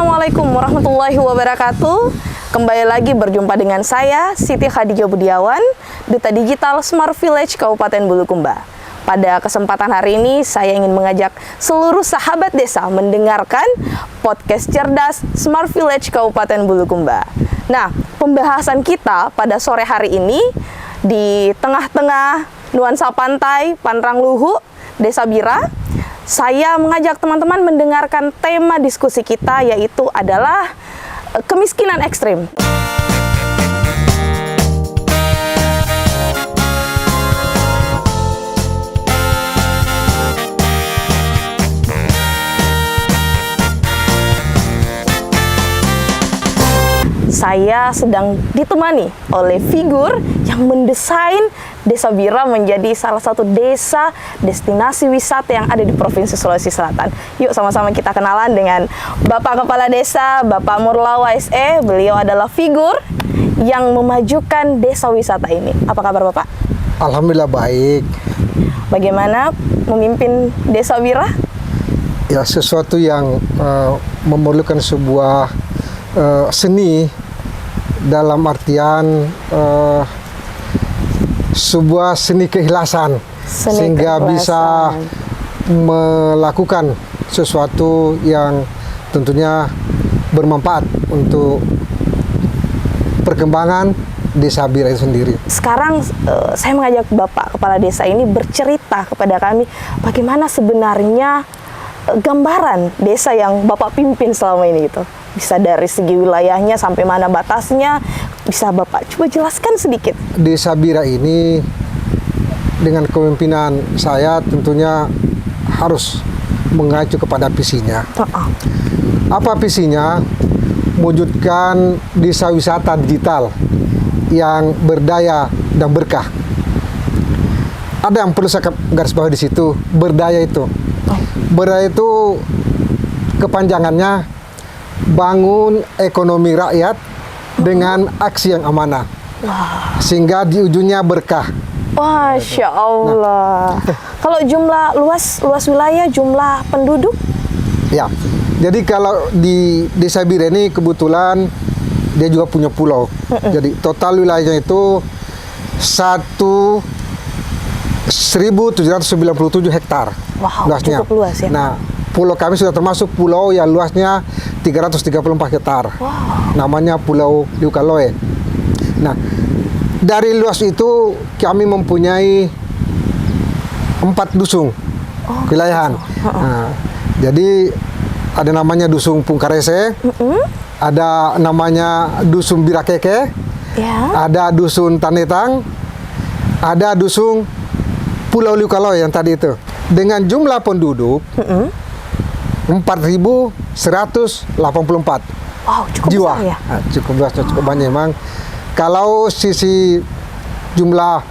Assalamualaikum warahmatullahi wabarakatuh. Kembali lagi berjumpa dengan saya, Siti Khadijah Budiawan, Duta Digital Smart Village Kabupaten Bulukumba. Pada kesempatan hari ini, saya ingin mengajak seluruh sahabat desa mendengarkan podcast cerdas Smart Village Kabupaten Bulukumba. Nah, pembahasan kita pada sore hari ini di tengah-tengah nuansa pantai Panrangluhu, Desa Bira, saya mengajak teman-teman mendengarkan tema diskusi kita, yaitu adalah kemiskinan ekstrim. Saya sedang ditemani oleh figur yang mendesain Desa Bira menjadi salah satu desa destinasi wisata yang ada di Provinsi Sulawesi Selatan. Yuk sama-sama kita kenalan dengan Bapak Kepala Desa, Bapak Murlawa SE. Beliau adalah figur yang memajukan desa wisata ini. Apa kabar Bapak? Alhamdulillah baik. Bagaimana memimpin Desa Bira? Ya, sesuatu yang memerlukan sebuah seni dalam artian sebuah seni keikhlasan, sehingga bisa melakukan sesuatu yang tentunya bermanfaat untuk perkembangan Desa Bira itu sendiri. Sekarang saya mengajak Bapak Kepala Desa ini bercerita kepada kami bagaimana sebenarnya gambaran desa yang Bapak pimpin selama ini gitu. Bisa dari segi wilayahnya sampai mana batasnya, bisa Bapak coba jelaskan sedikit. Desa Bira ini dengan kepemimpinan saya tentunya harus mengacu kepada visinya. Apa visinya? Mewujudkan desa wisata digital yang berdaya dan berkah. Ada yang perlu saya garis bawah di situ, berdaya itu. Berdaya itu kepanjangannya bangun ekonomi rakyat dengan aksi yang amanah, sehingga di ujungnya berkah. Masya Allah. Kalau jumlah luas wilayah, jumlah penduduk? Ya, jadi kalau di Desa Bira ini kebetulan dia juga punya pulau. Jadi total wilayahnya itu 1.797 hektar. Wow, luasnya. cukup luas ya. Nah, pulau kami sudah termasuk pulau yang luasnya 334 hektar. Wow. Namanya Pulau Liukaloe. Nah, dari luas itu kami mempunyai 4 dusun wilayahan. Nah, jadi ada namanya Dusun Pungkarese, ada namanya Dusun Birakeke, ada Dusun Tanetang, ada Dusun Pulau Liukaloe yang tadi itu. Dengan jumlah penduduk 4.184 Wow, cukup jiwa. besar ya? Nah, cukup luas, cukup banyak memang. Kalau sisi jumlah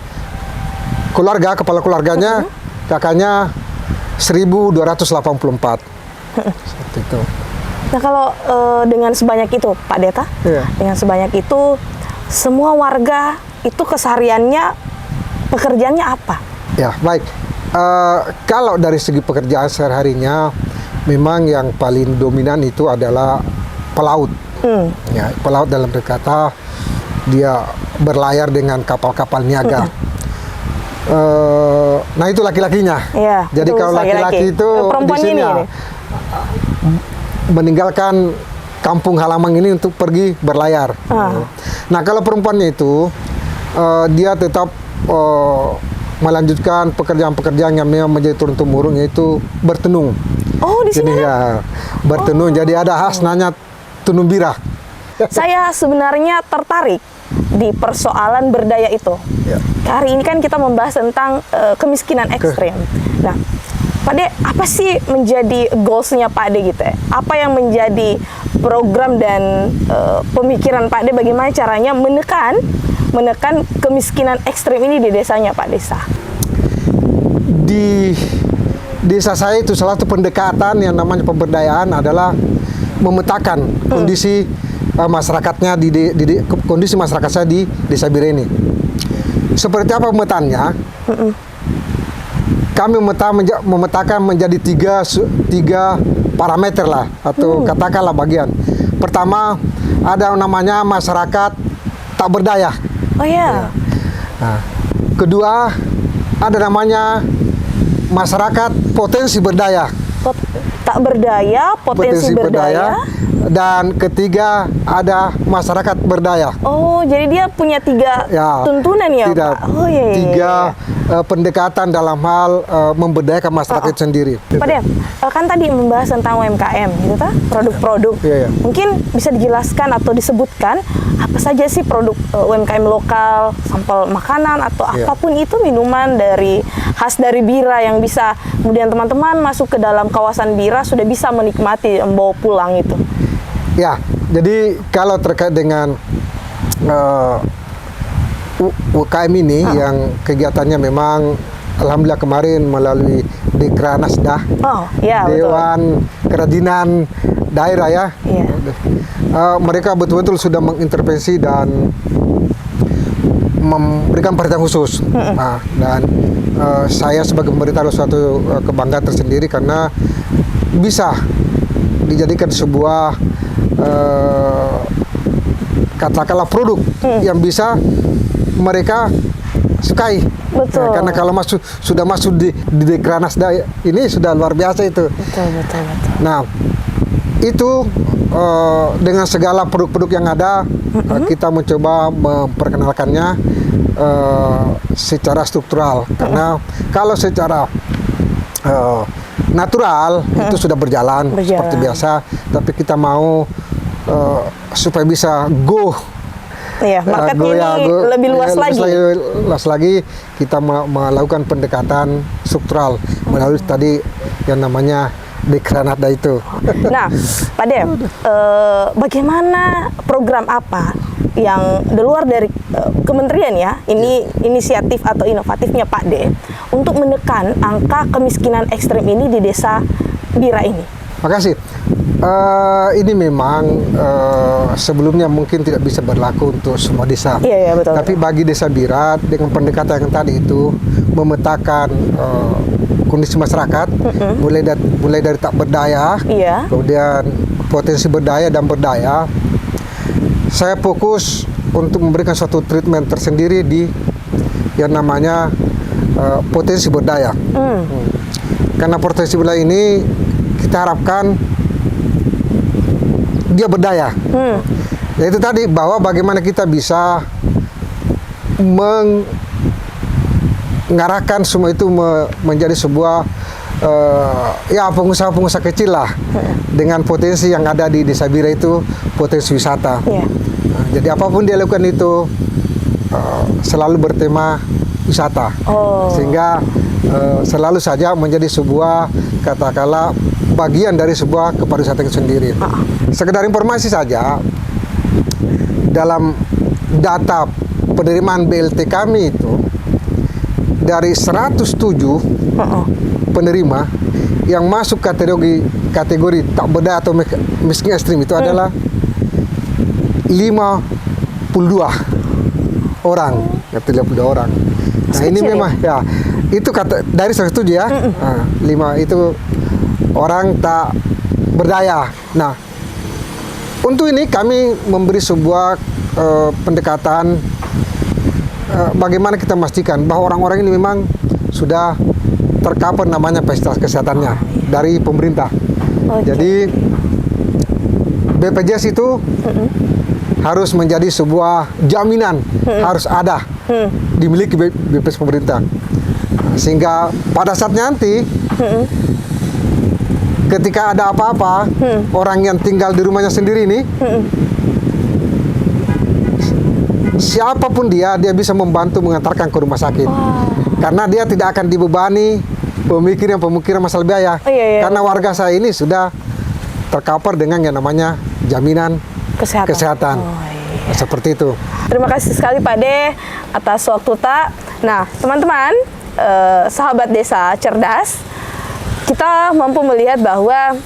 keluarga, kepala keluarganya, kakaknya 1.284. Seperti itu. Nah, kalau dengan sebanyak itu, Pak Deta, dengan sebanyak itu, semua warga itu kesehariannya, pekerjaannya apa? Ya, baik. Kalau dari segi pekerjaan sehari-harinya, memang yang paling dominan itu adalah pelaut. Ya, pelaut dalam berkata dia berlayar dengan kapal-kapal niaga. Nah, itu laki-lakinya. Ya, jadi kalau laki-laki itu di sini meninggalkan kampung halaman ini untuk pergi berlayar. Nah, kalau perempuannya itu dia tetap melanjutkan pekerjaan-pekerjaan yang memang menjadi turun-temurun, yaitu bertenung. Oh, di sini ya, bertenung. Jadi ada khasnya tenun bira. Saya sebenarnya tertarik di persoalan berdaya itu. Hari ini kan kita membahas tentang kemiskinan ekstrim. Nah, Pak De, apa sih menjadi goals-nya Pak De gitu ya? Apa yang menjadi program dan pemikiran Pak De, bagaimana caranya menekan kemiskinan ekstrim ini di desanya Pak Desa? Di desa saya itu salah satu pendekatan yang namanya pemberdayaan adalah memetakan kondisi masyarakatnya kondisi masyarakat saya di Desa Bira ini. Seperti apa pemetaannya? Kami memetakan menjadi tiga parameter lah atau katakanlah bagian. Pertama ada namanya masyarakat tak berdaya. Oh ya. Nah, kedua ada namanya masyarakat potensi berdaya. Tak berdaya, potensi berdaya. Dan ketiga ada masyarakat berdaya. Oh, jadi dia punya 3 Ya, tuntunan ya, tidak, Pak? Oh iya. tiga pendekatan dalam hal memberdayakan masyarakat sendiri. Pak Dem, kan tadi membahas tentang UMKM, gitu ta? Produk-produk. Iya, iya. Mungkin bisa dijelaskan atau disebutkan apa saja sih produk UMKM lokal, sampel makanan atau Iya. apapun itu minuman dari khas dari Bira yang bisa kemudian teman-teman masuk ke dalam kawasan Bira sudah bisa menikmati membawa pulang itu. Ya, jadi kalau terkait dengan UKM ini yang kegiatannya memang alhamdulillah kemarin melalui Dekranasda, Oh, ya betul. Dewan Kerajinan Daerah ya. Iya. Mereka betul-betul sudah mengintervensi dan memberikan perhatian khusus. Nah, dan saya sebagai pemerintah adalah suatu kebanggaan tersendiri karena bisa dijadikan sebuah katakanlah produk yang bisa mereka sukai. Betul. Nah, karena kalau sudah masuk di Dekranasda ini sudah luar biasa itu. Betul. Nah, itu dengan segala produk-produk yang ada, kita mencoba memperkenalkannya secara struktural. Karena kalau secara natural itu sudah berjalan seperti biasa, tapi kita mau supaya bisa go. Iya, marketnya ini lebih luas lagi. Luas lagi, kita melakukan pendekatan struktural melalui tadi yang namanya Dekranasda itu. Nah, Pak Dem, bagaimana program apa yang di luar dari kementerian ya, ini inisiatif atau inovatifnya Pak D untuk menekan angka kemiskinan ekstrem ini di desa Bira ini? Makasih. Ini memang sebelumnya mungkin tidak bisa berlaku untuk semua desa. Iya, betul. Tapi bagi desa Bira dengan pendekatan yang tadi itu memetakan kondisi masyarakat, mulai dari tak berdaya, Iya. kemudian potensi berdaya dan berdaya. Saya fokus untuk memberikan suatu treatment tersendiri di yang namanya potensi berdaya. Karena potensi berdaya ini kita harapkan dia berdaya. Yaitu tadi bahwa bagaimana kita bisa mengarahkan semua itu menjadi sebuah ya pengusaha-pengusaha kecil lah dengan potensi yang ada di Desa Bira itu potensi wisata. Iya. Nah, jadi apapun dia lakukan itu selalu bertema wisata, sehingga selalu saja menjadi sebuah katakanlah bagian dari sebuah kepariwisata itu sendiri. Sekedar informasi saja, dalam data penerimaan BLT kami itu dari 107 penerima yang masuk kategori tak berdaya atau miskin ekstrim itu adalah 52 orang, 32 orang. Nah, ini memang ya itu dari 107 ya. 5 itu orang tak berdaya. Nah, untuk ini kami memberi sebuah pendekatan bagaimana kita memastikan bahwa orang-orang ini memang sudah tercover namanya fasilitas kesehatannya dari pemerintah. Jadi BPJS itu harus menjadi sebuah jaminan, harus ada dimiliki BPJS pemerintah. Sehingga pada saat nanti ketika ada apa-apa, orang yang tinggal di rumahnya sendiri ini, siapapun dia bisa membantu mengantarkan ke rumah sakit. Karena dia tidak akan dibebani pemikiran masalah biaya. Karena warga saya ini sudah tercover dengan yang namanya jaminan kesehatan. Seperti itu. Terima kasih sekali Pak D atas waktu tak. Nah, teman-teman, sahabat desa cerdas, kita mampu melihat bahwa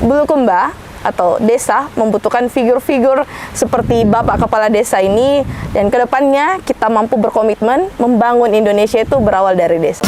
Bulukumba atau desa membutuhkan figur-figur seperti Bapak Kepala Desa ini, dan kedepannya kita mampu berkomitmen membangun Indonesia itu berawal dari desa.